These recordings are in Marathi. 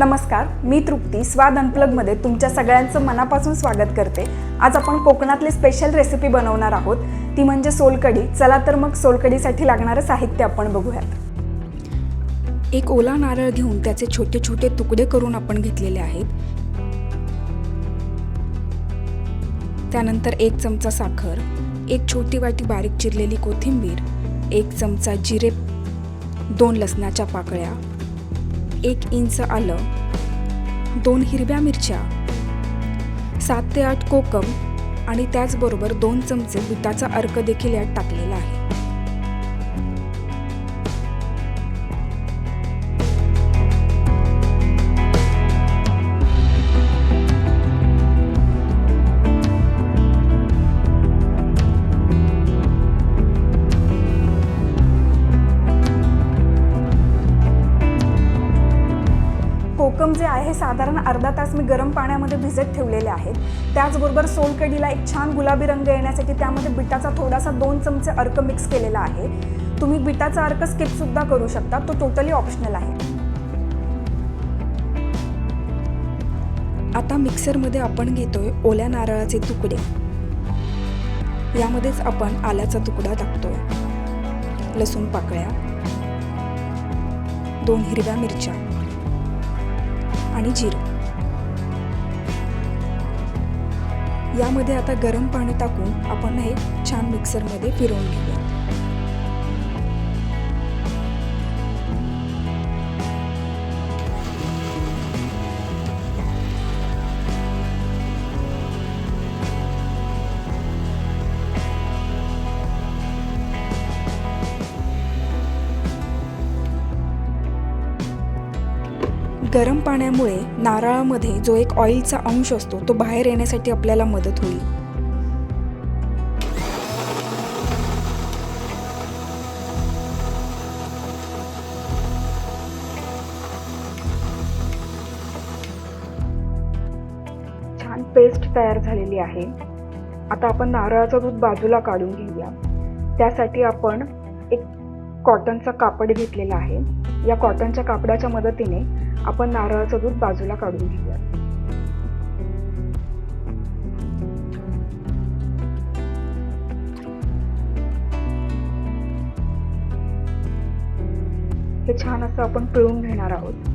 नमस्कार, मी तृप्ती स्वाद अनप्लगमध्ये तुमच्या सगळ्यांचं मनापासून स्वागत करते। आज आपण कोकणातली स्पेशल रेसिपी बनवणार आहोत, ती म्हणजे सोलकढी। चला तर मग सोलकढीसाठी लागणारे साहित्य आपण बघूयात। एक ओला नारळ घेऊन त्याचे छोटे छोटे तुकडे करून आपण घेतलेले आहेत। त्यानंतर 1 चमचा साखर, 1 छोटी वाटी बारीक चिरलेली कोथिंबीर, 1 चमचा जिरे, 2 लसणाच्या पाकळ्या, 1 इंच आलं, 2 हिरव्या मिरच्या, 7 ते 8 कोकम आणि त्याचबरोबर 2 चमचे बिटाचा अर्क देखील यात टाकलेला आहे। कोकम जे आहे साधारण अर्धा तास मी गरम पाण्यामध्ये भिजत ठेवलेले आहेत। त्याचबरोबर सोलकढीला एक छान गुलाबी रंग येण्यासाठी त्यामध्ये बिटाचा थोडासा 2 चमचे अर्क मिक्स केलेला आहे। तुम्ही बिटाचा अर्क स्किप सुद्धा करू शकता, तो टोटली ऑप्शनल आहे। आता मिक्सरमध्ये आपण घेतोय ओल्या नारळाचे तुकडे। यामध्येच आपण आल्याचा तुकडा टाकतोय, लसूण पाकळ्या, 2 हिरव्या मिरच्या आणि जिरे। यामध्ये आता गरम पाणी टाकून आपण हे छान मिक्सरमध्ये फिरवून घेऊया। गरम पाण्यामुळे नारळामध्ये जो एक ऑइलचा अंश असतो तो बाहेर येण्यासाठी आपल्याला मदत होईल। छान पेस्ट तयार झालेली आहे। आता आपण नारळाचं दूध बाजूला काढून घेऊया। त्यासाठी आपण एक कॉटनचा कापड घेतलेला आहे। या कॉटनच्या कापडाच्या मदतीने आपण नारळाचं दूध बाजूला काढून घेऊया। हे छान असं आपण पिळून घेणार आहोत।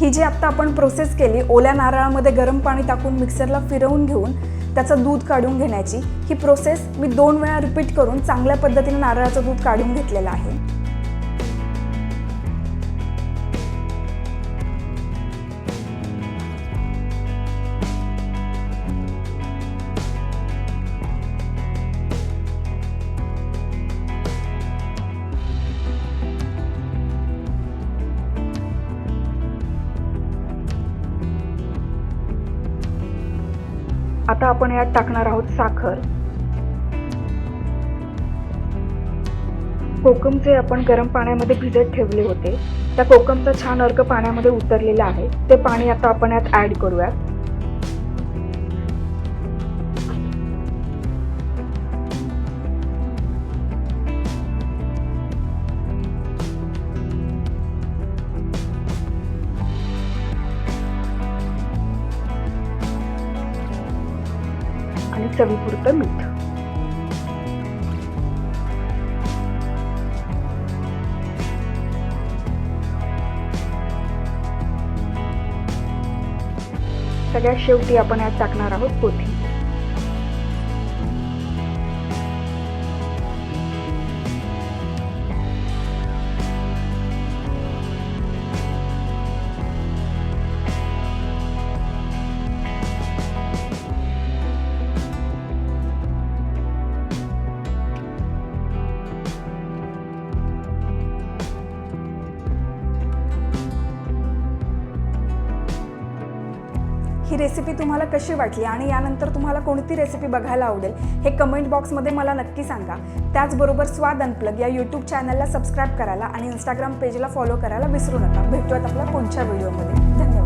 ही जी आता आपण प्रोसेस केली, ओल्या नारळामध्ये गरम पाणी टाकून मिक्सरला फिरवून घेऊन त्याचं दूध काढून घेण्याची, ही प्रोसेस मी 2 वेळा रिपीट करून चांगल्या पद्धतीने नारळाचं दूध काढून घेतलेलं आहे। आता आपण यात टाकणार आहोत साखर। कोकम जे आपण गरम पाण्यामध्ये भिजत ठेवले होते, त्या कोकमचा छान अर्क पाण्यामध्ये उतरलेला आहे। ते पाणी आता आपण यात ऍड करूयात। आणि चवीपुरतं मीठ। सगळ्यात शेवटी आपण यात टाकणार आहोत कोथिंबीर। ही रेसिपी तुम्हाला कशी वाटली आणि यानंतर तुम्हाला कोणती रेसिपी बघायला आवडेल हे कमेंट बॉक्समध्ये मला नक्की सांगा। त्याचबरोबर स्वाद अनप्लग या यूट्यूब चॅनलला सबस्क्राईब करायला आणि इंस्टाग्राम पेजला फॉलो करायला विसरू नका। भेटूयात आपल्या पुढच्या व्हिडिओमध्ये। धन्यवाद।